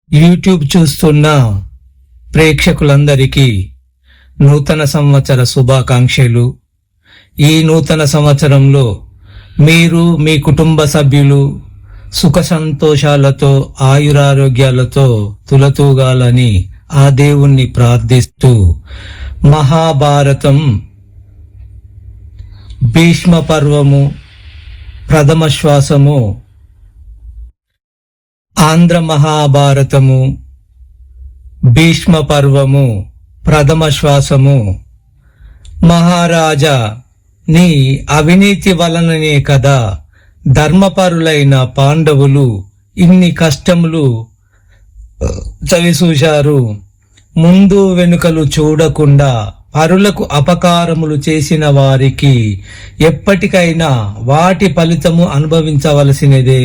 YouTube చూస్తున్న ప్రేక్షకులందరికీ నూతన సంవత్సర శుభాకాంక్షలు. ఈ నూతన సంవత్సరంలో మీరు మీ కుటుంబ సభ్యులు సుఖ సంతోషాలతో ఆయురారోగ్యాలతో తులతూగాలని ఆ దేవుణ్ణి ప్రార్థిస్తూ మహాభారతం భీష్మ పర్వము ప్రథమ శ్వాసము, ఆంధ్ర మహాభారతము భీష్మ పర్వము ప్రథమ శ్వాసము. మహారాజా, నీ అవినీతి వలననే కదా ధర్మపరులైన పాండవులు ఇన్ని కష్టములు చవిచూశారు. ముందు వెనుకలు చూడకుండా పరులకు అపకారములు చేసిన వారికి ఎప్పటికైనా వాటి ఫలితము అనుభవించవలసినదే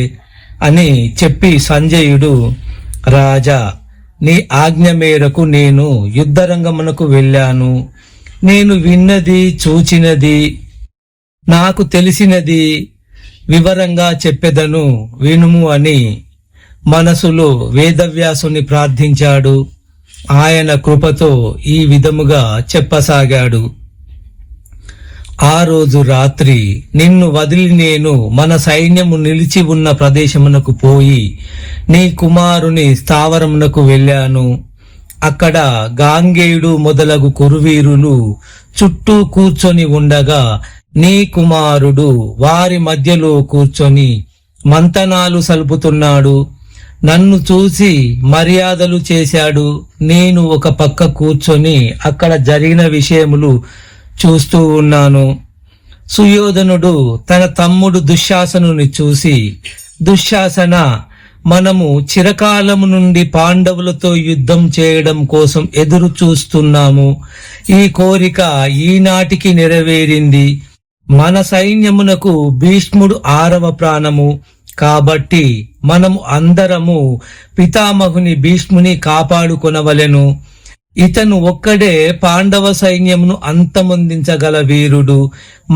అని చెప్పి సంజయుడు, రాజా, నీ ఆజ్ఞ మేరకు నేను యుద్ధరంగమునకు వెళ్ళాను. నేను విన్నది చూచినది నాకు తెలిసినది వివరంగా చెప్పెదను, వినుము అని మనసులో వేదవ్యాసుని ప్రార్థించాడు. ఆయన కృపతో ఈ విధముగా చెప్పసాగాడు. ఆ రోజు రాత్రి నిన్ను వదిలి నేను మన సైన్యము నిలిచి ఉన్న ప్రదేశమునకు పోయి నీ కుమారుని స్థావరమునకు వెళ్ళాను. అక్కడ గాంగేయుడు మొదలగు కురువీరులు చుట్టూ కూర్చొని ఉండగా నీ కుమారుడు వారి మధ్యలో కూర్చొని మంతనాలు సలుపుతున్నాడు. నన్ను చూసి మర్యాదలు చేశాడు. నేను ఒక పక్క కూర్చొని అక్కడ జరిగిన విషయములు చూస్తూ ఉన్నాను. సుయోధనుడు తన తమ్ముడు దుశ్శాసనుని చూసి, దుశ్శాసన, మనము చిరకాలము నుండి పాండవులతో యుద్ధం చేయడం కోసం ఎదురు చూస్తున్నాము. ఈ కోరిక ఈనాటికి నెరవేరింది. మన సైన్యమునకు భీష్ముడు 6వ ప్రాణము. కాబట్టి మనము అందరము పితామహుని భీష్ముని కాపాడుకొనవలెను. ఇతను ఒక్కడే పాండవ సైన్యమును అంతమొందించగల వీరుడు.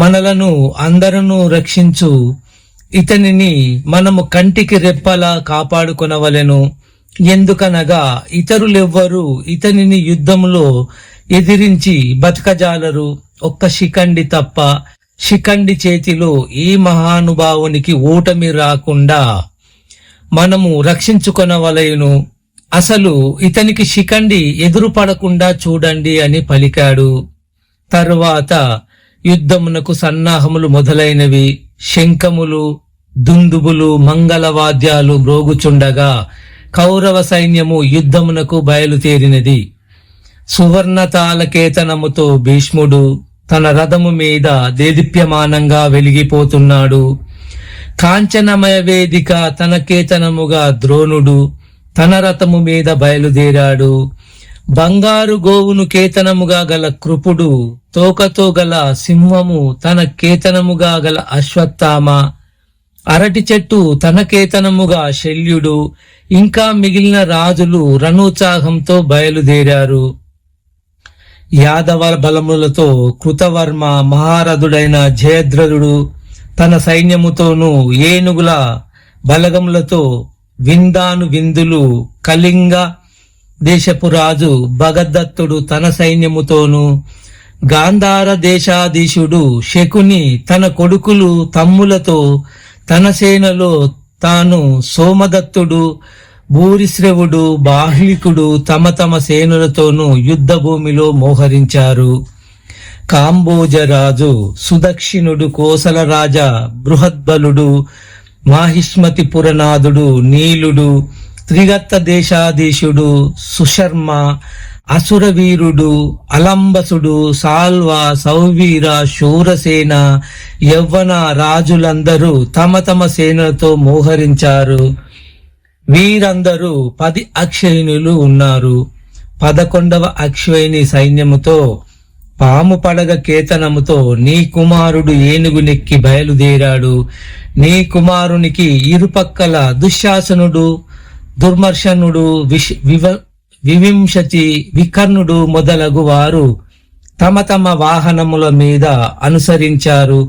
మనలను అందరూ రక్షించు. ఇతనిని మనము కంటికి రెప్పలా కాపాడుకొనవలెను. ఎందుకనగా ఇతరులెవ్వరూ ఇతనిని యుద్ధములో ఎదిరించి బతకజాలరు, ఒక్క శిఖండి తప్ప. శిఖండి చేతిలో ఈ మహానుభావునికి ఓటమి రాకుండా మనము రక్షించుకొనవలెను. అసలు ఇతనికి శిఖండి ఎదురుపడకుండా చూడండి అని పలికాడు. తరువాత యుద్ధమునకు సన్నాహములు మొదలైనవి. శంఖములు, దుందుబులు, మంగళవాద్యాలు మ్రోగుచుండగా కౌరవ సైన్యము యుద్ధమునకు బయలుదేరినది. సువర్ణ తాళకేతనముతో భీష్ముడు తన రథము మీద దేదీప్యమానంగా వెలిగిపోతున్నాడు. కాంచనమయ వేదిక తన కేతనముగా ద్రోణుడు తన రథము మీద బయలుదేరాడు. బంగారు గోవును కేతనముగా గల కృపుడు, తోకతో గల సింహము తన కేతనముగా గల అశ్వత్థామ, అరటి చెట్టు తన కేతనముగా శల్యుడు, ఇంకా మిగిలిన రాజులు రణోత్సాహంతో బయలుదేరారు. యాదవ బలములతో కృతవర్మ మహారథుడైన జయద్రథుడు తన సైన్యముతోనూ ఏనుగుల బలగములతో విందాను విందులు, కళింగ దేశపు రాజు భగదత్తుడు తన సైన్యముతోనూ, గాంధార దేశాధీశుడు శకుని తన కొడుకులు తమ్ములతో తన సేనలో తాను, సోమదత్తుడు, భూరిశ్రవుడు, బాహ్లికుడు తమ తమ సేనులతోనూ యుద్ధ భూమిలో మోహరించారు. కాంబోజరాజు సుదక్షిణుడు, కోసల రాజా బృహద్బలుడు, మాహిష్మతి పురనాథుడు నీలుడు, త్రిగత్త దేశాధీశుడు సుశర్మ, అసురవీరుడు అలంబసుడు, సాల్వ, సౌవీర, శూరసేన, యవ్వన రాజులందరూ తమ తమ సేనలతో మోహరించారు. వీరందరూ 10 అక్షయిణులు ఉన్నారు. 11వ అక్షయిణి సైన్యముతో పాము పడగ కేతనముతో నీ కుమారుడు ఏనుగునెక్కి బయలుదేరాడు. నీ కుమారునికి ఇరుపక్కల దుశ్శాసనుడు, దుర్మర్షనుడు, వివింశతి, వికర్ణుడు మొదలగు వారు తమ తమ వాహనముల మీద అనుసరించారు.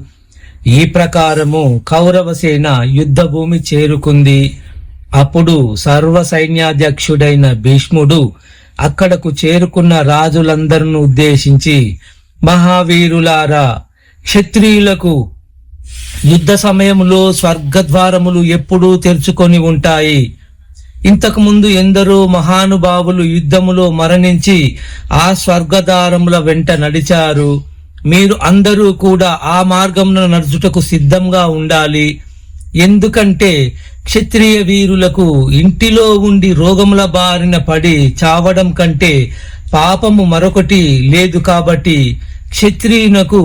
ఈ ప్రకారము కౌరవ సేన యుద్ధ భూమి చేరుకుంది. అప్పుడు సర్వ సైన్యాధ్యక్షుడైన భీష్ముడు అక్కడకు చేరుకున్న రాజులందరిని ఉద్దేశించి, మహావీరులారా, క్షత్రియులకు యుద్ధ సమయంలో స్వర్గద్వారములు ఎప్పుడూ తెరుచుకొని ఉంటాయి. ఇంతకు ముందు ఎందరో మహానుభావులు యుద్ధములో మరణించి ఆ స్వర్గద్వారముల వెంట నడిచారు. మీరు అందరూ కూడా ఆ మార్గమున నడుచుటకు సిద్ధంగా ఉండాలి. ఎందుకంటే క్షత్రియ వీరులకు ఇంటిలో ఉండి రోగముల బారిన పడి చావడం కంటే పాపము మరొకటి లేదు. కాబట్టి క్షత్రియునకు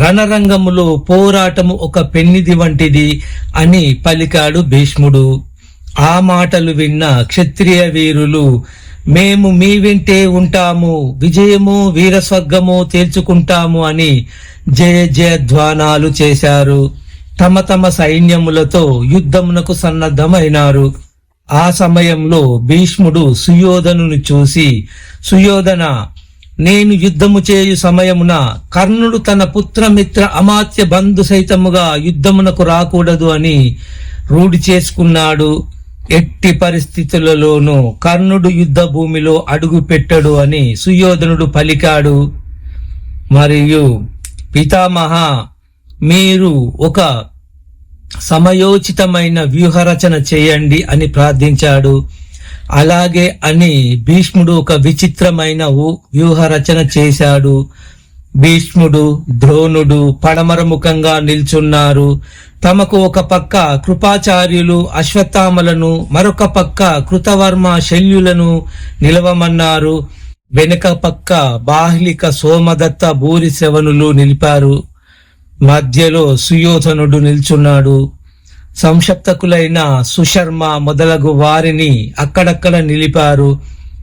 రణరంగములో పోరాటము ఒక పెన్నిది వంటిది అని పలికాడు భీష్ముడు. ఆ మాటలు విన్న క్షత్రియ వీరులు, మేము మీ వెంటే ఉంటాము, విజయము వీరస్వర్గము తేల్చుకుంటాము అని జయ జయధ్వానాలు చేశారు. తమ తమ సైన్యములతో యుద్ధమునకు సన్నద్ధమైనారు. ఆ సమయంలో భీష్ముడు సుయోధనుని చూసి, సుయోధన, నేను యుద్ధము చేయు సమయమున కర్ణుడు తన పుత్రమిత్ర అమాత్య బంధు సైతముగా యుద్ధమునకు రాకూడదు అని రూఢి చేసుకున్నాడు. ఎట్టి పరిస్థితులలోనూ కర్ణుడు యుద్ధ భూమిలో అడుగు పెట్టడు అని సుయోధనుడు పలికాడు. మరియు పితామహ, మీరు ఒక సమయోచితమైన వ్యూహరచన చేయండి అని ప్రార్థించాడు. అలాగే అని భీష్ముడు ఒక విచిత్రమైన వ్యూహరచన చేశాడు. భీష్ముడు, ద్రోణుడు పడమర ముఖంగా నిల్చున్నారు. తమకు ఒక పక్క కృపాచార్యులు అశ్వత్థామలను, మరొక పక్క కృతవర్మ శల్యులను నిలవమన్నారు. వెనుక పక్క బాహ్లిక, సోమదత్త, భూరిశ్రవణులు నిలిపారు. మధ్యలో సుయోధనుడు నిల్చున్నాడు. సంక్షప్తకులైన సుశర్మ మొదలగు వారిని అక్కడక్కడ నిలిపారు.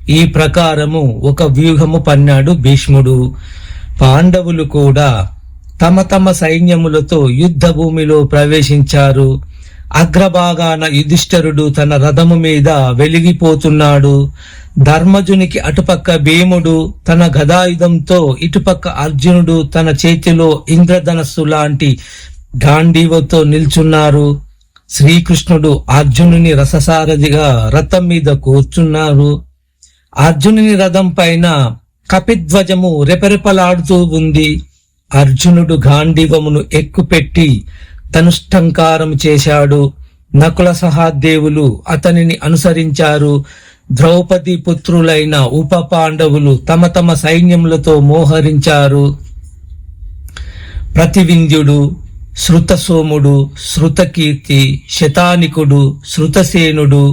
ఈ ప్రకారము ఒక వ్యూహము పన్నాడు భీష్ముడు. పాండవులు కూడా తమ తమ సైన్యములతో యుద్ధ భూమిలో ప్రవేశించారు. అగ్రభాగాన యుధిష్ఠరుడు తన రథము మీద వెలిగిపోతున్నాడు. ధర్మజునికి అటుపక్క భీముడు తన గదాయుధంతో, ఇటుపక్క అర్జునుడు తన చేతిలో ఇంద్రధనస్సు లాంటి గాంధీవతో నిల్చున్నారు. శ్రీకృష్ణుడు అర్జునుని రససారథిగా రథం మీద కూర్చున్నారు. అర్జునుని రథం పైన కపిధ్వజము రెపరెపలాడుతూ ఉంది. అర్జునుడు గాంధీవమును ఎక్కుపెట్టి ధనుష్టంకారం చేశాడు. నకుల సహాదేవులు అతనిని అనుసరించారు. ద్రౌపది పుత్రులైన ఉప పాండవులు తమ తమ సైన్యములతో మోహరించారు. ప్రతివింధ్యుడు, శృతసోముడు, శృతకీర్తి, శతానికుడు, శృతసేనుడు,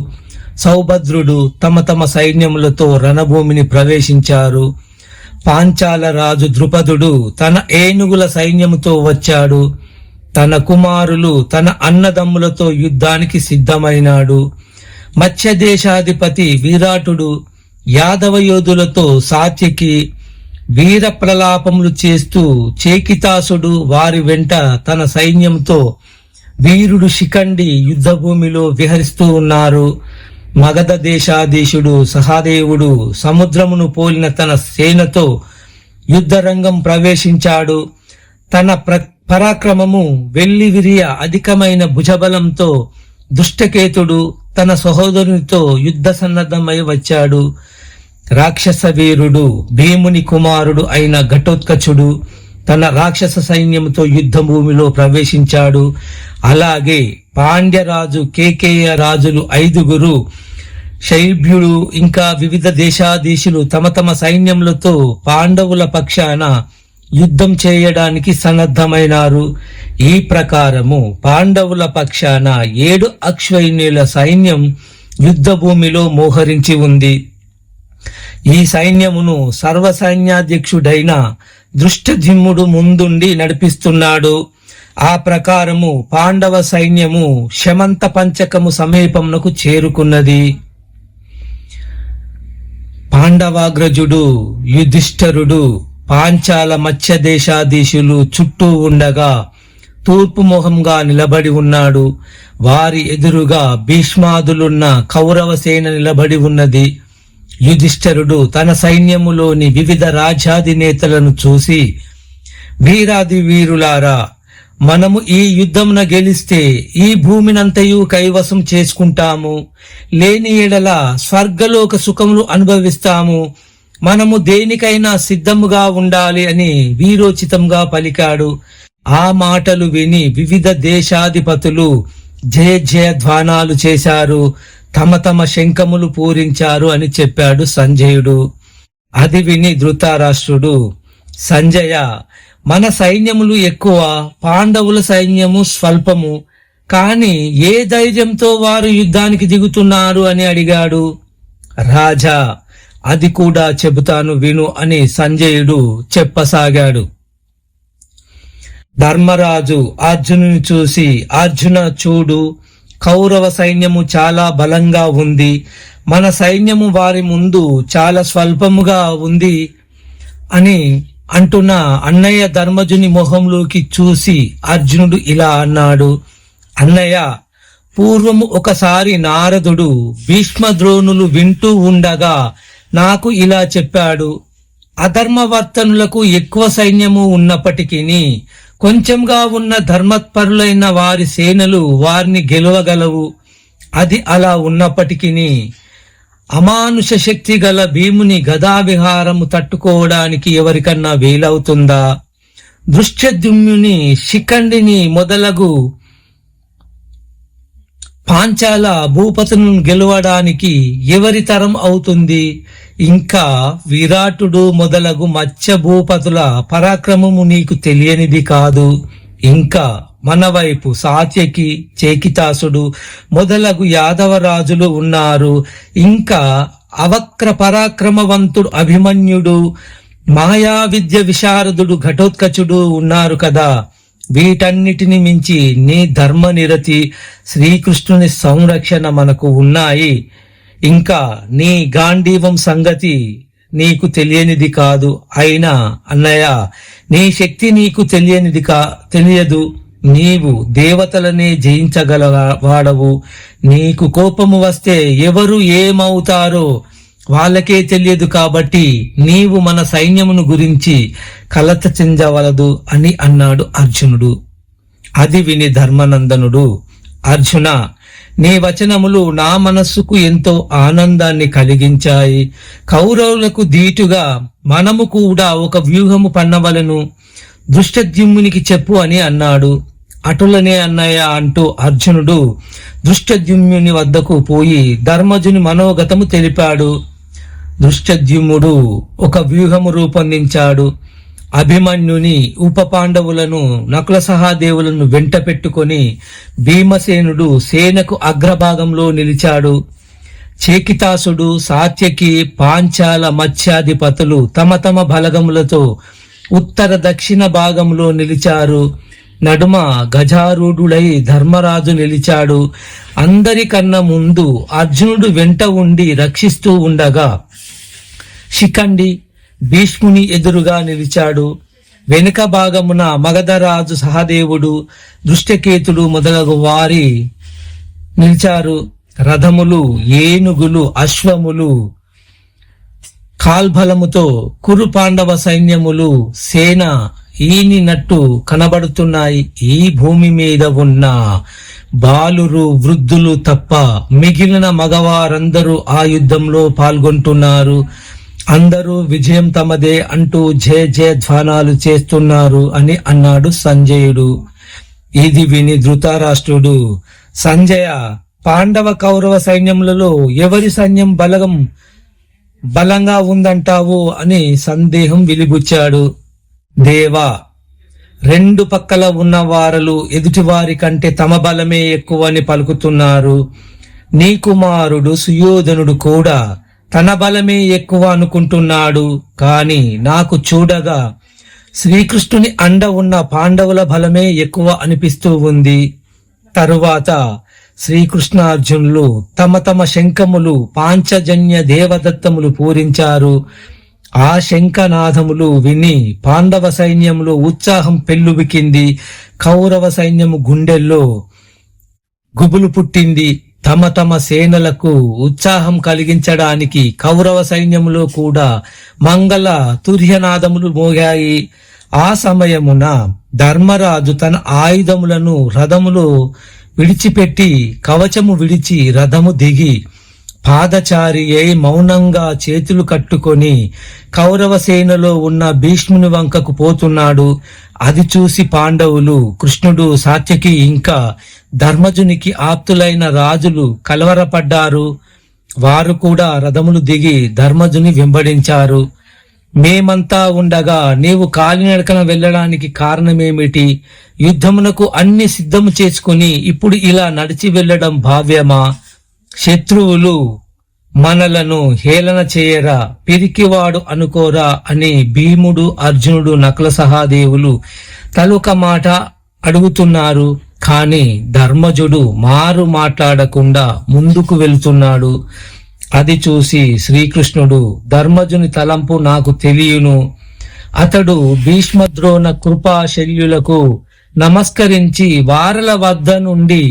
సౌభద్రుడు తమ తమ సైన్యములతో రణభూమిని ప్రవేశించారు. పాంచాల రాజు ద్రుపదుడు తన ఏనుగుల సైన్యముతో వచ్చాడు. తన కుమారులు, తన అన్నదమ్ములతో యుద్ధానికి సిద్ధమైనాడు. మత్స్యదేశాధిపతి విరాటుడు యాదవ యోధులతో సాత్యకి వీర ప్రలాపములు చేస్తూ, చేకితాసుడు వారి వెంట తన సైన్యంతో, వీరుడు శిఖండి యుద్ధభూమిలో విహరిస్తూ ఉన్నారు. మగధ దేశాధీశుడు సహదేవుడు సముద్రమును పోలిన తన సేనతో యుద్ధరంగం ప్రవేశించాడు. తన పరాక్రమము వెల్లివిరియ అధికమైన భుజబలంతో దుష్టకేతుడు తన సహోదరునితో యుద్ధ సన్నద్ధమై వచ్చాడు. రాక్షస వీరుడు భీముని కుమారుడు అయిన ఘటోత్కచుడు తన రాక్షస సైన్యంతో యుద్ధ భూమిలో ప్రవేశించాడు. అలాగే పాండ్యరాజు, కేకేయ రాజులు 5, శైభ్యుడు ఇంకా వివిధ దేశాధీశులు తమ తమ సైన్యములతో పాండవుల పక్షాన యుద్ధం చేయడానికి సన్నద్ధమైనారు. ఈ ప్రకారము పాండవుల పక్షాన 7 అశ్వైన్యుల సైన్యం యుద్ధ భూమిలో మోహరించి ఉంది. ఈ సైన్యమును సర్వసైన్యాధ్యక్షుడైన దృష్టజిమ్ముడు ముందుండి నడిపిస్తున్నాడు. ఆ ప్రకారము పాండవ సైన్యము శమంత పంచకము సమీపమునకు చేరుకున్నది. పాండవాగ్రజుడు యుధిష్ఠరుడు పాంచాల మత్స్య దేశాధీశులు చుట్టూ ఉండగా తూర్పు మొహంగా నిలబడి ఉన్నాడు. వారి ఎదురుగా భీష్మాదులున్న కౌరవ సేన నిలబడి ఉన్నది. యుధిష్ఠరుడు తన సైన్యములోని వివిధ రాజ్యాధినేతలను చూసి, వీరాది వీరులారా, మనము ఈ యుద్ధమున గెలిస్తే ఈ భూమినంతయు కైవసం చేసుకుంటాము, లేని ఎడల స్వర్గలోక సుఖములు అనుభవిస్తాము. మనము దేనికైనా సిద్ధముగా ఉండాలి అని వీరోచితంగా పలికాడు. ఆ మాటలు విని వివిధ దేశాధిపతులు జయ జయధ్వానాలు చేశారు, తమ తమ శంఖములు పూరించారు అని చెప్పాడు సంజయుడు. అది విని ధృతరాష్ట్రుడు, సంజయ, మన సైన్యములు ఎక్కువ, పాండవుల సైన్యము స్వల్పము, కాని ఏ ధైర్యంతో వారు యుద్ధానికి దిగుతున్నారు అని అడిగాడు. రాజా, అది కూడా చెబుతాను విను అని సంజయుడు చెప్పసాగాడు. ధర్మరాజు అర్జునుని చూసి, అర్జున చూడు, కౌరవ సైన్యము చాలా బలంగా ఉంది, మన సైన్యము వారి ముందు చాలా స్వల్పముగా ఉంది అని అంటున్న అన్నయ్య ధర్మజుని మొహంలోకి చూసి అర్జునుడు ఇలా అన్నాడు. అన్నయ్య, పూర్వము ఒకసారి నారదుడు భీష్మద్రోణులు వింటూ ఉండగా నాకు ఇలా చెప్పాడు. అధర్మవర్తనులకు ఎక్కువ సైన్యము ఉన్నప్పటికీ కొంచెంగా ఉన్న ధర్మత్పరులైన వారి సేనలు వారిని గెలవగలవు. అది అలా ఉన్నప్పటికీ అమానుష శక్తి గల భీముని గదావిహారము తట్టుకోవడానికి ఎవరికన్నా వీలవుతుందా? దృష్టద్యుమ్నుని, శిఖండిని మొదలగు పాంచాల భూపతులను గెలవడానికి ఎవరి తరం అవుతుంది? ఇంకా విరాటుడు మొదలగు మత్స్య భూపతుల పరాక్రమము నీకు తెలియనిది కాదు. ఇంకా మన వైపు సాత్యకి, చేకితాసుడు మొదలగు యాదవ రాజులు ఉన్నారు. ఇంకా అవక్ర పరాక్రమవంతుడు అభిమన్యుడు, మాయా విద్య విశారదుడు ఘటోత్కచుడు ఉన్నారు కదా. వీటన్నిటిని మించి నీ ధర్మనిరతి, శ్రీకృష్ణుని సంరక్షణ మనకు ఉన్నాయి. ఇంకా నీ గాంధీవం సంగతి నీకు తెలియనిది కాదు. అయినా అన్నయ్య, నీ శక్తి నీకు తెలియదు. నీవు దేవతలనే జయించగల వాడవు. నీకు కోపము వస్తే ఎవరు ఏమవుతారో వాళ్ళకే తెలియదు. కాబట్టి నీవు మన సైన్యమును గురించి కలత చెందవలదు అని అన్నాడు అర్జునుడు. అది విని ధర్మనందనుడు, అర్జున, నీ వచనములు నా మనస్సుకు ఎంతో ఆనందాన్ని కలిగించాయి. కౌరవులకు దీటుగా మనము కూడా ఒక వ్యూహము పన్నవలను, దృష్టద్యుమ్నునికి చెప్పు అని అన్నాడు. అటులనే అన్నయ్య అంటూ అర్జునుడు దృష్టద్యుమ్నుని వద్దకు పోయి ధర్మజుని మనోగతము తెలిపాడు. దృష్టద్యుమ్నుడు ఒక వ్యూహము రూపొందించాడు. అభిమన్యుని, ఉప పాండవులను, నకుల సహాదేవులను వెంట పెట్టుకొని భీమసేనుడు సేనకు అగ్రభాగంలో నిలిచాడు. చేకితాసుడు, సాత్యకి, పాంచాల మత్స్యాధిపతులు తమ తమ బలగములతో ఉత్తర దక్షిణ భాగంలో నిలిచారు. నడుమ గజారూఢుడై ధర్మరాజు నిలిచాడు. అందరికన్నా ముందు అర్జునుడు వెంట ఉండి రక్షిస్తూ ఉండగా శిఖండి భీష్ముని ఎదురుగా నిలిచాడు. వెనుక భాగమున మగధరాజు సహదేవుడు, దృష్టకేతుడు మొదలగు వారి నిలిచారు. రథములు, ఏనుగులు, అశ్వములు కాల్బలముతో కురు పాండవ సైన్యములు సేన ఈనినట్టు కనబడుతున్నాయి. ఈ భూమి మీద ఉన్న బాలురు, వృద్ధులు తప్ప మిగిలిన మగవారందరూ ఆ యుద్ధంలో పాల్గొంటున్నారు. అందరూ విజయం తమదే అంటూ జయ జయధ్వానాలు చేస్తున్నారు అని అన్నాడు సంజయుడు. ఇది విని ధృతరాష్ట్రుడు, సంజయ, పాండవ కౌరవ సైన్యములలో ఎవరి సైన్యం బలంగా ఉందంటావు అని సందేహం వెలిబుచ్చాడు. దేవా, రెండు పక్కల ఉన్న వారలు ఎదుటివారి కంటే తమ బలమే ఎక్కువని పలుకుతున్నారు. నీ కుమారుడు సుయోధనుడు కూడా తన బలమే ఎక్కువ అనుకుంటున్నాడు. కాని నాకు చూడగా శ్రీకృష్ణుని అండ ఉన్న పాండవుల బలమే ఎక్కువ అనిపిస్తూ ఉంది. తరువాత శ్రీకృష్ణార్జునులు తమ తమ శంఖములు, పాంచజన్య దేవదత్తములు పూరించారు. ఆ శంఖనాదములు విని పాండవ సైన్యంలో ఉత్సాహం పెల్లుబికింది. కౌరవ సైన్యము గుండెల్లో గుబులు పుట్టింది. తమ తమ సేనలకు ఉత్సాహం కలిగించడానికి కౌరవ సైన్యములో కూడా మంగళ తుర్యనాదములు మోగాయి. ఆ సమయమున ధర్మరాజు తన ఆయుధములను రథములో విడిచిపెట్టి కవచము విడిచి రథము దిగి పాదచారి అయి మౌనంగా చేతులు కట్టుకొని కౌరవ సేనలో ఉన్న భీష్ముని వంకకు పోతున్నాడు. అది చూసి పాండవులు, కృష్ణుడు, సాత్యకి ఇంకా ధర్మజునికి ఆప్తులైన రాజులు కలవరపడ్డారు. వారు కూడా రథములు దిగి ధర్మజుని వెంబడించారు. మేమంతా ఉండగా నీవు కాలినడకన వెళ్ళడానికి కారణమేమిటి? యుద్ధమునకు అన్ని సిద్ధము చేసుకుని ఇప్పుడు ఇలా నడిచి వెళ్ళడం భావ్యమా? శత్రువులు మనలను హేళన చేయరా, పిరికివాడు అనుకోరా అని భీముడు, అర్జునుడు, నకుల సహాదేవులు తలొక మాట అడుగుతున్నారు. కాని ధర్మజుడు మారు మాట్లాడకుండా ముందుకు వెళుతున్నాడు. అది చూసి శ్రీకృష్ణుడు, ధర్మజుని తలంపు నాకు తెలియను. అతడు భీష్మద్రోణ కృపా శల్యులకు నమస్కరించి వారల వద్ద నుండి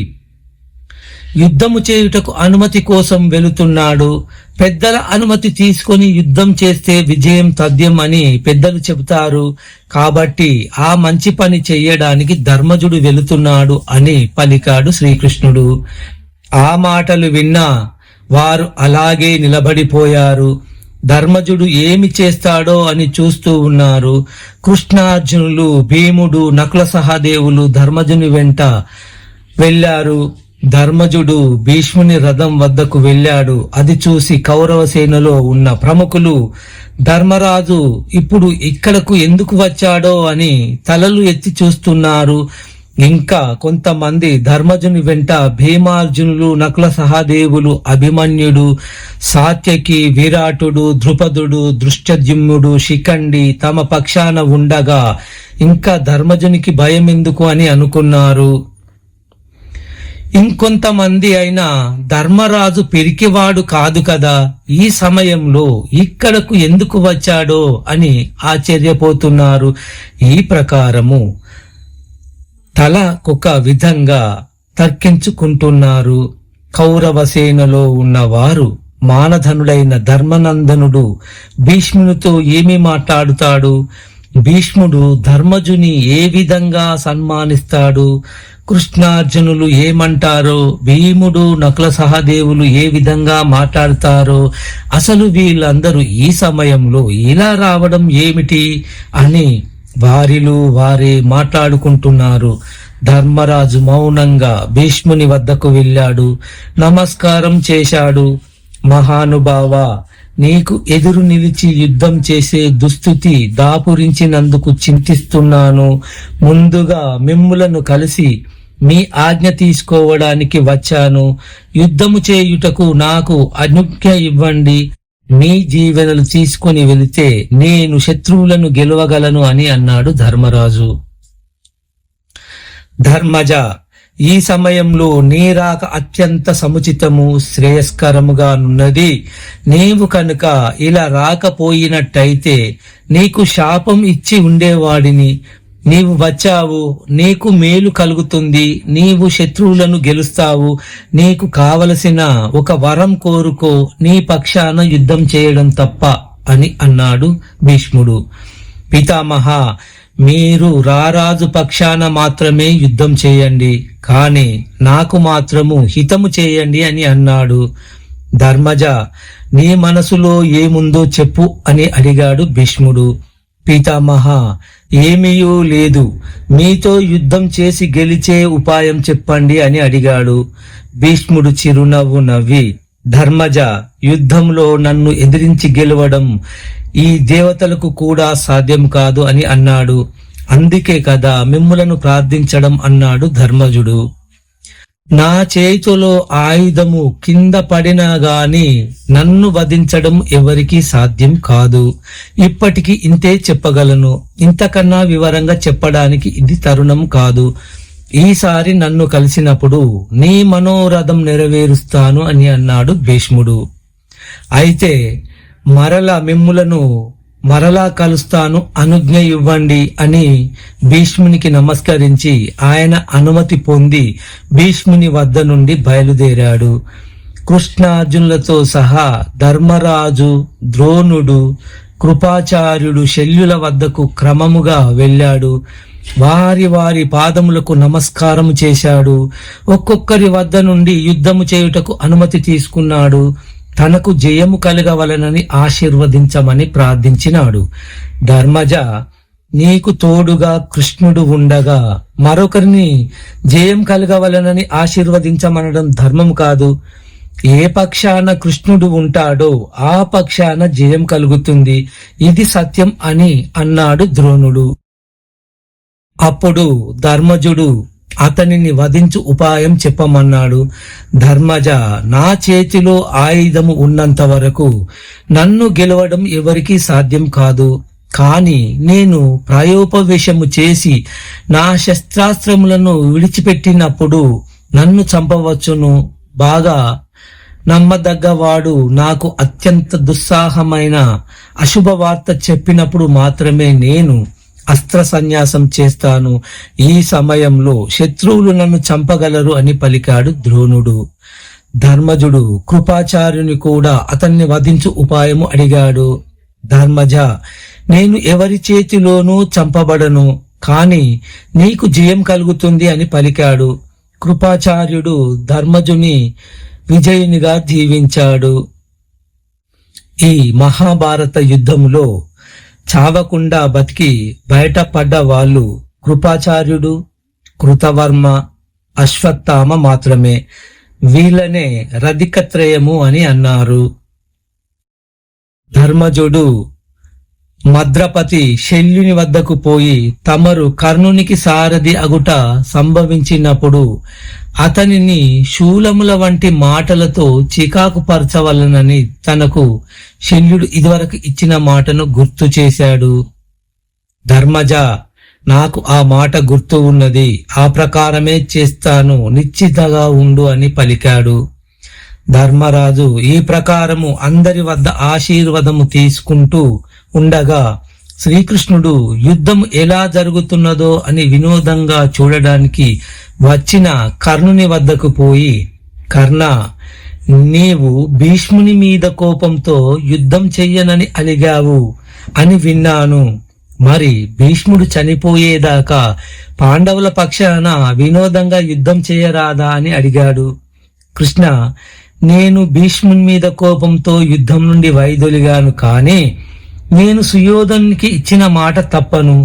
యుద్ధము చేయుటకు అనుమతి కోసం వెళుతున్నాడు. పెద్దల అనుమతి తీసుకొని యుద్ధం చేస్తే విజయం తథ్యం అని పెద్దలు చెబుతారు. కాబట్టి ఆ మంచి పని చెయ్యడానికి ధర్మజుడు వెళుతున్నాడు అని పలికాడు శ్రీకృష్ణుడు. ఆ మాటలు విన్నా వారు అలాగే నిలబడిపోయారు. ధర్మజుడు ఏమి చేస్తాడో అని చూస్తూ ఉన్నారు. కృష్ణార్జునులు, భీముడు, నకుల సహదేవులు ధర్మజుని వెంట వెళ్ళారు. ధర్మజుడు భీష్ముని రథం వద్దకు వెళ్ళాడు. అది చూసి కౌరవ సేనలో ఉన్న ప్రముఖులు ధర్మరాజు ఇప్పుడు ఇక్కడకు ఎందుకు వచ్చాడో అని తలలు ఎత్తి చూస్తున్నారు. ఇంకా కొంతమంది ధర్మజుని వెంట భీమార్జునులు, నకుల సహదేవులు, అభిమన్యుడు, సాత్యకి, విరాటుడు, ద్రుపదుడు, దృష్టద్యుమ్నుడు, శిఖండి తమ పక్షాన ఉండగా ఇంకా ధర్మజునికి భయం ఎందుకు అని అనుకున్నారు. ఇంకొంతమంది అయినా ధర్మరాజు పిరికివాడు కాదు కదా, ఈ సమయంలో ఇక్కడకు ఎందుకు వచ్చాడో అని ఆశ్చర్యపోతున్నారు. ఈ ప్రకారము తలకొక విధంగా తర్కించుకుంటున్నారు. కౌరవ సేనలో ఉన్నవారు మానధనుడైన ధర్మనందనుడు భీష్మునితో ఏమి మాట్లాడుతాడు? భీష్ముడు ధర్మజుని ఏ విధంగా సన్మానిస్తాడు? కృష్ణార్జునులు ఏమంటారో, భీముడు, నకుల సహదేవులు ఏ విధంగా మాట్లాడతారో, అసలు వీళ్ళందరూ ఈ సమయంలో ఇలా రావడం ఏమిటి అని వారిలో వారే మాట్లాడుకుంటున్నారు. ధర్మరాజు మౌనంగా భీష్ముని వద్దకు వెళ్ళాడు. నమస్కారం చేశాడు. మహానుభావ, నీకు ఎదురు నిలిచి యుద్ధం చేసే దుస్థితి దాపురించినందుకు చింతిస్తున్నాను. ముందుగా మిమ్ములను కలిసి మీ ఆజ్ఞ తీసుకోవడానికి వచ్చాను. యుద్ధము చేయుటకు నాకు అనుజ్ఞ ఇవ్వండి. మీ జీవనలు తీసుకుని వెళితే నేను శత్రువులను గెలవగలను అని అన్నాడు ధర్మరాజు. ధర్మజ, ఈ సమయంలో నీ రాక అత్యంత సముచితము, శ్రేయస్కరముగా నున్నది. నీవు కనుక ఇలా రాకపోయినట్టయితే నీకు శాపం ఇచ్చి ఉండేవాడిని. నీవు వచ్చావు, నీకు మేలు కలుగుతుంది, నీవు శత్రువులను గెలుస్తావు. నీకు కావలసిన ఒక వరం కోరుకో, నీ పక్షాన యుద్ధం చేయడం తప్ప అని అన్నాడు భీష్ముడు. పితామహ, మీరు రారాజు పక్షాన మాత్రమే యుద్ధం చేయండి, కాని నాకు మాత్రము హితము చేయండి అని అన్నాడు. ధర్మజ, నీ మనసులో ఏముందో చెప్పు అని అడిగాడు భీష్ముడు. పితామహ, ఏమీయూ లేదు, మీతో యుద్ధం చేసి గెలిచే ఉపాయం చెప్పండి అని అడిగాడు. భీష్ముడు చిరునవ్వు నవ్వి, ధర్మజ, యుద్ధంలో నన్ను ఎదిరించి గెలవడం ఈ దేవతలకు కూడా సాధ్యం కాదు అని అన్నాడు. అందుకే కదా మిమ్ములను ప్రార్థించడం అన్నాడు ధర్మజుడు. నా చేతిలో ఆయుధము కింద పడినా గాని నన్ను వధించడం ఎవరికీ సాధ్యం కాదు. ఇప్పటికి ఇంతే చెప్పగలను. ఇంతకన్నా వివరంగా చెప్పడానికి ఇది తరుణం కాదు. ఈసారి నన్ను కలిసినప్పుడు నీ మనోరథం నెరవేరుస్తాను అని అన్నాడు భీష్ముడు. అయితే మిమ్ములను మరలా కలుస్తాను, అనుజ్ఞ ఇవ్వండి అని భీష్మునికి నమస్కరించి ఆయన అనుమతి పొంది భీష్ముని వద్ద నుండి బయలుదేరాడు. కృష్ణార్జునులతో సహా ధర్మరాజు, ద్రోణుడు, కృపాచార్యుడు శల్యుల వద్దకు క్రమముగా వెళ్ళాడు. వారి వారి పాదములకు నమస్కారం చేశాడు. ఒక్కొక్కరి వద్ద నుండి యుద్ధము చేయుటకు అనుమతి తీసుకున్నాడు. తనకు జయము కలగవలనని ఆశీర్వదించమని ప్రార్థించినాడు. ధర్మజ, నీకు తోడుగా కృష్ణుడు ఉండగా మరొకరిని జయం కలగవలనని ఆశీర్వదించమనడం ధర్మం కాదు. ఏ పక్షాన కృష్ణుడు ఉంటాడో ఆ పక్షాన జయం కలుగుతుంది. ఇది సత్యం అని అన్నాడు ద్రోణుడు. అప్పుడు ధర్మజుడు అతనిని వధించు ఉపాయం చెప్పమన్నాడు. ధర్మజ, నా చేతిలో ఆయుధము ఉన్నంత వరకు నన్ను గెలవడం ఎవరికీ సాధ్యం కాదు. కాని నేను ప్రాయోపవేశము చేసి నా శస్త్రాస్త్రములను విడిచిపెట్టినప్పుడు నన్ను చంపవచ్చును. బాగా నమ్మదగ్గవాడు నాకు అత్యంత దుస్సాహమైన అశుభవార్త చెప్పినప్పుడు మాత్రమే నేను అస్త్ర సన్యాసం చేస్తాను. ఈ సమయంలో శత్రువులు నన్ను చంపగలరు అని పలికాడు ద్రోణుడు. ధర్మజుడు కృపాచార్యుని కూడా అతన్ని వధించు ఉపాయము అడిగాడు. ధర్మజ, నేను ఎవరి చేతిలోనూ చంపబడను, కాని నీకు జయం కలుగుతుంది అని పలికాడు. కృపాచార్యుడు ధర్మజుని విజయునిగా దీవించాడు. ఈ మహాభారత యుద్ధములో చావకుండా బతికి బయటపడ్డ వాళ్ళు కృపాచార్యుడు, కృతవర్మ, అశ్వత్థామ మాత్రమే. వీళ్ళనే రధికత్రయము అని అన్నారు. ధర్మజుడు మద్రపతి శల్యుని వద్దకు పోయి తమరు కర్ణునికి సారథి అగుట సంభవించినప్పుడు అతనిని శూలముల వంటి మాటలతో చికాకు పరచవలనని తనకు శల్యుడు ఇదివరకు ఇచ్చిన మాటను గుర్తు చేశాడు. ధర్మజ, నాకు ఆ మాట గుర్తు ఉన్నది, ఆ ప్రకారమే చేస్తాను, నిశ్చితగా ఉండు అని పలికాడు. ధర్మరాజు ఈ ప్రకారము అందరి వద్ద ఆశీర్వాదము తీసుకుంటూ ఉండగా శ్రీకృష్ణుడు యుద్ధం ఎలా జరుగుతున్నదో అని వినోదంగా చూడడానికి వచ్చిన కర్ణుని వద్దకు పోయి, కర్ణ, నీవు భీష్ముని మీద కోపంతో యుద్ధం చెయ్యనని అలిగావు అని విన్నాను. మరి భీష్ముడు చనిపోయేదాకా పాండవుల పక్షాన వినోదంగా యుద్ధం చేయరాదా అని అడిగాడు. కృష్ణ, నేను భీష్ముని మీద కోపంతో యుద్ధం నుండి వైదొలిగాను, కానీ నేను సుయోధనునికి ఇచ్చిన మాట తప్పను,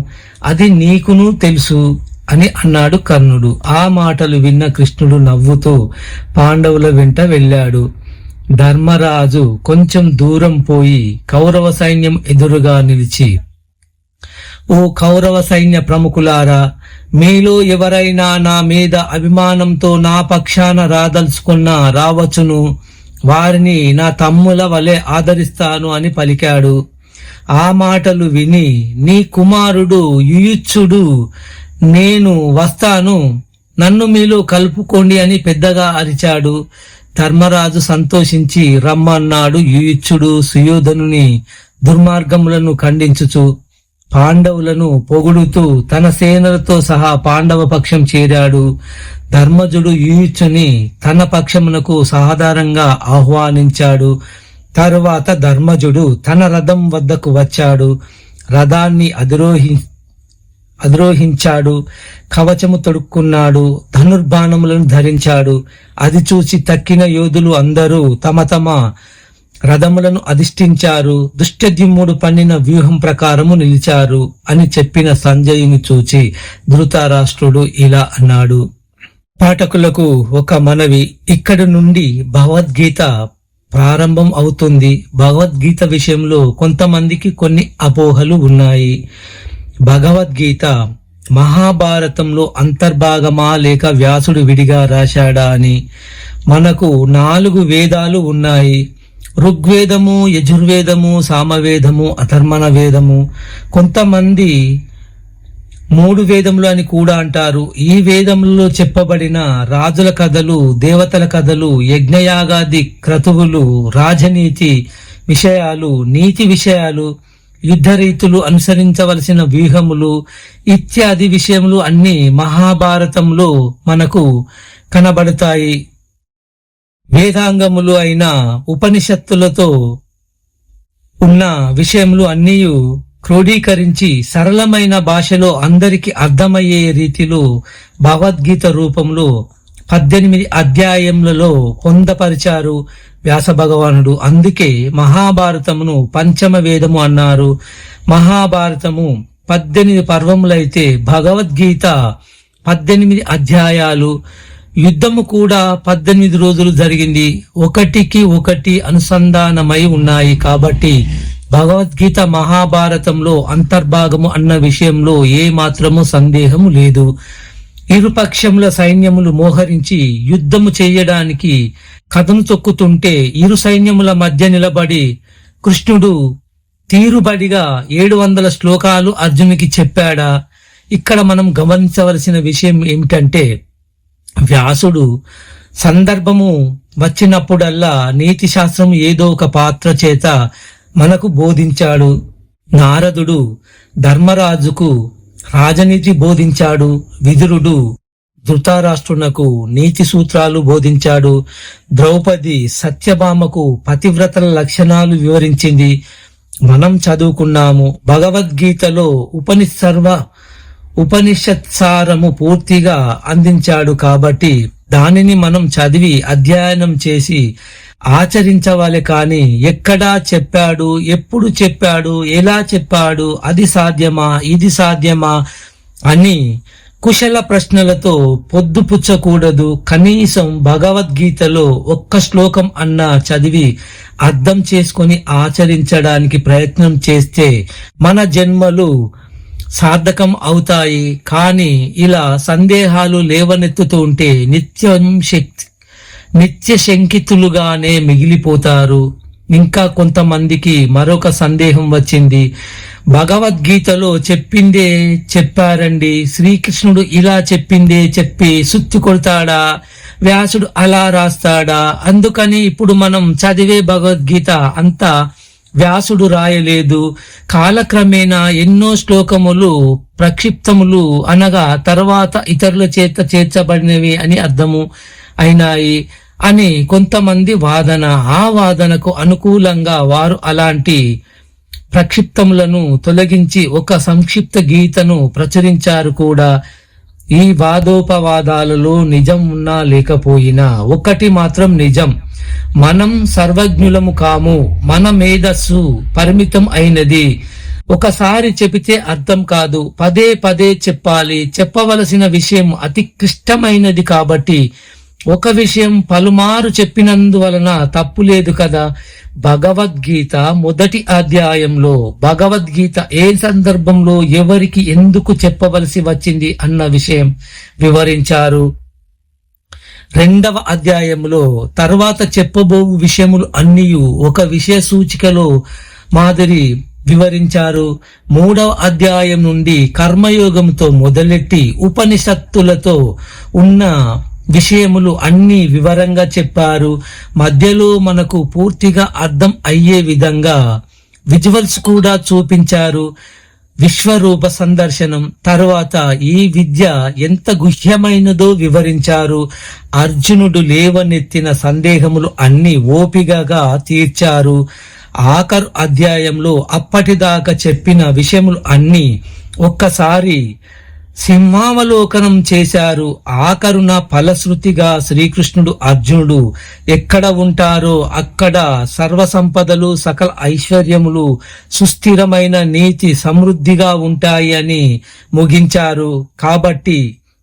అది నీకును తెలుసు అని అన్నాడు కర్ణుడు. ఆ మాటలు విన్న కృష్ణుడు నవ్వుతూ పాండవుల వెంట వెళ్ళాడు. ధర్మరాజు కొంచెం దూరం పోయి కౌరవ సైన్యం ఎదురుగా నిలిచి, ఓ కౌరవ సైన్య ప్రముఖులారా, మీలో ఎవరైనా నా మీద అభిమానంతో నా పక్షాన రాదలుచుకున్నా రావచ్చును, వారిని నా తమ్ముల వలె ఆదరిస్తాను అని పలికాడు. ఆ మాటలు విని, నీ కుమారుడు యుయుత్సుడు నేను వస్తాను, నన్ను మీలో కలుపుకోండి అని పెద్దగా అరిచాడు. ధర్మరాజు సంతోషించి రమ్మన్నాడు. యుయుత్సుడు సుయోధనుని దుర్మార్గములను ఖండించుచు పాండవులను పొగుడుతూ తన సేనలతో సహా పాండవ పక్షం చేరాడు. ధర్మజుడు యుయుత్సుని తన పక్షమునకు సాధారణంగా ఆహ్వానించాడు. తరువాత ధర్మజుడు తన రథం వద్దకు వచ్చాడు. రథాన్ని అధిరోహించాడు, కవచము తొడుక్కున్నాడు, ధనుర్బాణములను ధరించాడు. అది చూసి తక్కిన యోధులు అందరూ తమ తమ రథములను అధిష్ఠించారు. దుష్టద్యుమ్నుడు పన్నిన వ్యూహం ప్రకారము నిలిచారు అని చెప్పిన సంజయుని చూచి ధృతరాష్ట్రుడు ఇలా అన్నాడు. పాఠకులకు ఒక మనవి, ఇక్కడి నుండి భగవద్గీత ప్రారంభం అవుతుంది. భగవద్గీత విషయంలో కొంతమందికి కొన్ని అపోహలు ఉన్నాయి. భగవద్గీత మహాభారతంలో అంతర్భాగమా లేక వ్యాసుడు విడిగా రాశాడా అని. మనకు 4 వేదాలు ఉన్నాయి. ఋగ్వేదము, యజుర్వేదము, సామవేదము, అథర్వణ వేదము. కొంతమంది 3 వేదములు అని కూడా అంటారు. ఈ వేదములలో చెప్పబడిన రాజుల కథలు, దేవతల కథలు, యజ్ఞయాగాది క్రతువులు, రాజనీతి విషయాలు, నీతి విషయాలు, యుద్ధ రీతులు, అనుసరించవలసిన వ్యూహములు ఇత్యాది విషయములు అన్ని మహాభారతంలో మనకు కనబడతాయి. వేదాంగములు అయిన ఉపనిషత్తులతో ఉన్న విషయములు అన్నీ క్రోడీకరించి సరళమైన భాషలో అందరికి అర్థమయ్యే రీతిలో భగవద్గీత రూపంలో 18 అధ్యాయములలో పొందపరిచారు వ్యాస భగవానుడు. అందుకే మహాభారతమును పంచమ వేదము అన్నారు. మహాభారతము 18 పర్వములైతే భగవద్గీత 18 అధ్యాయాలు. యుద్ధము కూడా 18 రోజులు జరిగింది. ఒకటికి ఒకటి అనుసంధానమై ఉన్నాయి. కాబట్టి భగవద్గీత మహాభారతంలో అంతర్భాగము అన్న విషయంలో ఏ మాత్రము సందేహము లేదు. ఇరుపక్షముల సైన్యములు మోహరించి యుద్ధము చేయడానికి కథను తొక్కుతుంటే ఇరు సైన్యముల మధ్య నిలబడి కృష్ణుడు తీరుబడిగా 700 శ్లోకాలు అర్జునికి చెప్పాడా? ఇక్కడ మనం గమనించవలసిన విషయం ఏమిటంటే, వ్యాసుడు సందర్భము వచ్చినప్పుడల్లా నీతి శాస్త్రం ఏదో ఒక పాత్ర చేత మనకు బోధించాడు. నారదుడు ధర్మరాజుకు రాజనీతి బోధించాడు. విదురుడు ధృతరాష్ట్రునకు నీతి సూత్రాలు బోధించాడు. ద్రౌపది సత్యభామకు పతివ్రతల లక్షణాలు వివరించింది. మనం చదువుకున్నాము. భగవద్గీతలో ఉపనిషత్సారము పూర్తిగా అందించాడు. కాబట్టి దానిని మనం చదివి అధ్యయనం చేసి ఆచరించవాలి. కానీ ఎక్కడా చెప్పాడు, ఎప్పుడు చెప్పాడు, ఎలా చెప్పాడు, అది సాధ్యమా, ఇది సాధ్యమా అని కుశల ప్రశ్నలతో పొద్దుపుచ్చకూడదు. కనీసం భగవద్గీతలో ఒక్క శ్లోకం అన్నా చదివి అర్థం చేసుకొని ఆచరించడానికి ప్రయత్నం చేస్తే మన జన్మలు సార్థకం అవుతాయి. కానీ ఇలా సందేహాలు లేవనెత్తుతూ ఉంటే నిత్య శంకితులుగానే మిగిలిపోతారు. ఇంకా కొంతమందికి మరొక సందేహం వచ్చింది. భగవద్గీతలో చెప్పిందే చెప్పారండి, శ్రీకృష్ణుడు ఇలా చెప్పిందే చెప్పి సుత్తి కొడతాడా, వ్యాసుడు అలా రాస్తాడా, అందుకని ఇప్పుడు మనం చదివే భగవద్గీత అంతా వ్యాసుడు రాయలేదు. కాలక్రమేణా ఎన్నో శ్లోకములు ప్రక్షిప్తములు అనగా తర్వాత ఇతరుల చేత చేర్చబడినవి అని అర్థము అయినాయి అని కొంతమంది వాదన. ఆ వాదనకు అనుకూలంగా వారు అలాంటి ప్రక్షిప్తములను తొలగించి ఒక సంక్షిప్త గీతను ప్రచురించారు కూడా. ఈ వాదోపవాదాలలో నిజం ఉన్నా లేకపోయినా ఒకటి మాత్రం నిజం, మనం సర్వజ్ఞులము కాము. మన మేధస్సు పరిమితం అయినది. ఒకసారి చెబితే అర్థం కాదు, పదే పదే చెప్పాలి. చెప్పవలసిన విషయం అతి క్లిష్టమైనది కాబట్టి ఒక విషయం పలుమారు చెప్పినందువలన తప్పు లేదు కదా. భగవద్గీత మొదటి అధ్యాయంలో భగవద్గీత ఏ సందర్భంలో ఎవరికి ఎందుకు చెప్పవలసి వచ్చింది అన్న విషయం వివరించారు. రెండవ అధ్యాయంలో తర్వాత చెప్పబో విషయములు అన్నీ ఒక విషయ సూచికలో మాదిరి వివరించారు. మూడవ అధ్యాయం నుండి కర్మయోగంతో మొదలెట్టి ఉపనిషత్తులతో ఉన్న విషయములు అన్ని వివరంగా చెప్పారు. మధ్యలో మనకు పూర్తిగా అర్థం అయ్యే విధంగా విజువల్స్ కూడా చూపించారు. విశ్వరూప సందర్శనం తర్వాత ఈ విద్య ఎంత గుహ్యమైనదో వివరించారు. అర్జునుడు లేవనెత్తిన సందేహములు అన్ని ఓపికగా తీర్చారు. ఆఖరు అధ్యాయంలో అప్పటిదాకా చెప్పిన విషయములు అన్ని ఒక్కసారి సింహావలోకనం చేశారు. ఆఖరున ఫలశ్రుతిగా శ్రీకృష్ణుడు అర్జునుడు ఎక్కడ ఉంటారో అక్కడ సర్వసంపదలు, సకల ఐశ్వర్యములు, సుస్థిరమైన నీతి సమృద్ధిగా ఉంటాయి అని ముగించారు. కాబట్టి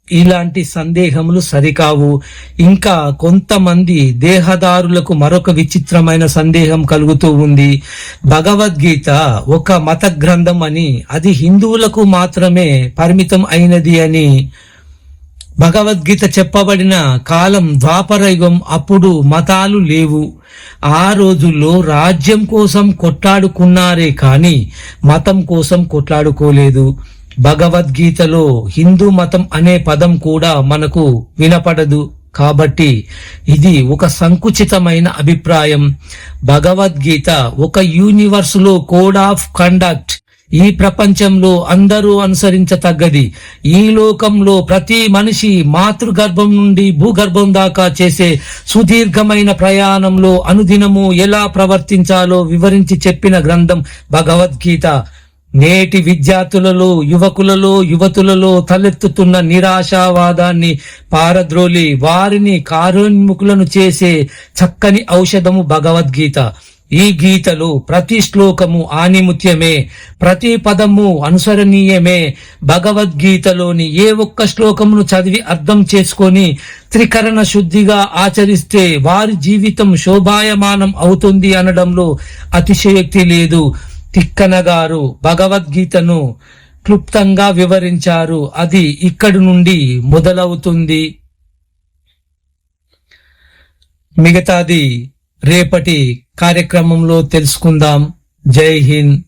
ఇలాంటి సందేహములు సరికావు. ఇంకా కొంతమంది దేహదారులకు మరొక విచిత్రమైన సందేహం కలుగుతూ ఉంది. భగవద్గీత ఒక మత గ్రంథం అని, అది హిందువులకు మాత్రమే పరిమితం అయినది అని. భగవద్గీత చెప్పబడిన కాలం ద్వాపరయుగం. అప్పుడు మతాలు లేవు. ఆ రోజుల్లో రాజ్యం కోసం కొట్లాడుకున్నారే కానీ మతం కోసం కొట్లాడుకోలేదు. భగవద్గీతలో హిందూ మతం అనే పదం కూడా మనకు వినపడదు. కాబట్టి ఇది ఒక సంకుచితమైన అభిప్రాయం. భగవద్గీత ఒక యూనివర్సులో కోడ్ ఆఫ్ కండక్ట్. ఈ ప్రపంచంలో అందరూ అనుసరించతగ్గది. ఈ లోకంలో ప్రతి మనిషి మాతృగర్భం నుండి భూగర్భం దాకా చేసే సుదీర్ఘమైన ప్రయాణంలో అనుదినము ఎలా ప్రవర్తించాలో వివరించి చెప్పిన గ్రంథం భగవద్గీత. నేటి విద్యార్థులలో, యువకులలో, యువతులలో తలెత్తుతున్న నిరాశావాదాన్ని పారద్రోలి వారిని కార్యోన్ముఖులను చేసే చక్కని ఔషధము భగవద్గీత. ఈ గీతలు ప్రతి శ్లోకము ఆనిముత్యమే, ప్రతి పదము అనుసరణీయమే. భగవద్గీతలోని ఏ ఒక్క శ్లోకమును చదివి అర్థం చేసుకొని త్రికరణ శుద్ధిగా ఆచరిస్తే వారి జీవితం శోభాయమానం అవుతుంది అనడంలో అతిశయోక్తి లేదు. తిక్కన గారు భగవద్గీతను క్లుప్తంగా వివరించారు. అది ఇక్కడి నుండి మొదలవుతుంది. మిగతాది రేపటి కార్యక్రమంలో తెలుసుకుందాం. జై హింద్.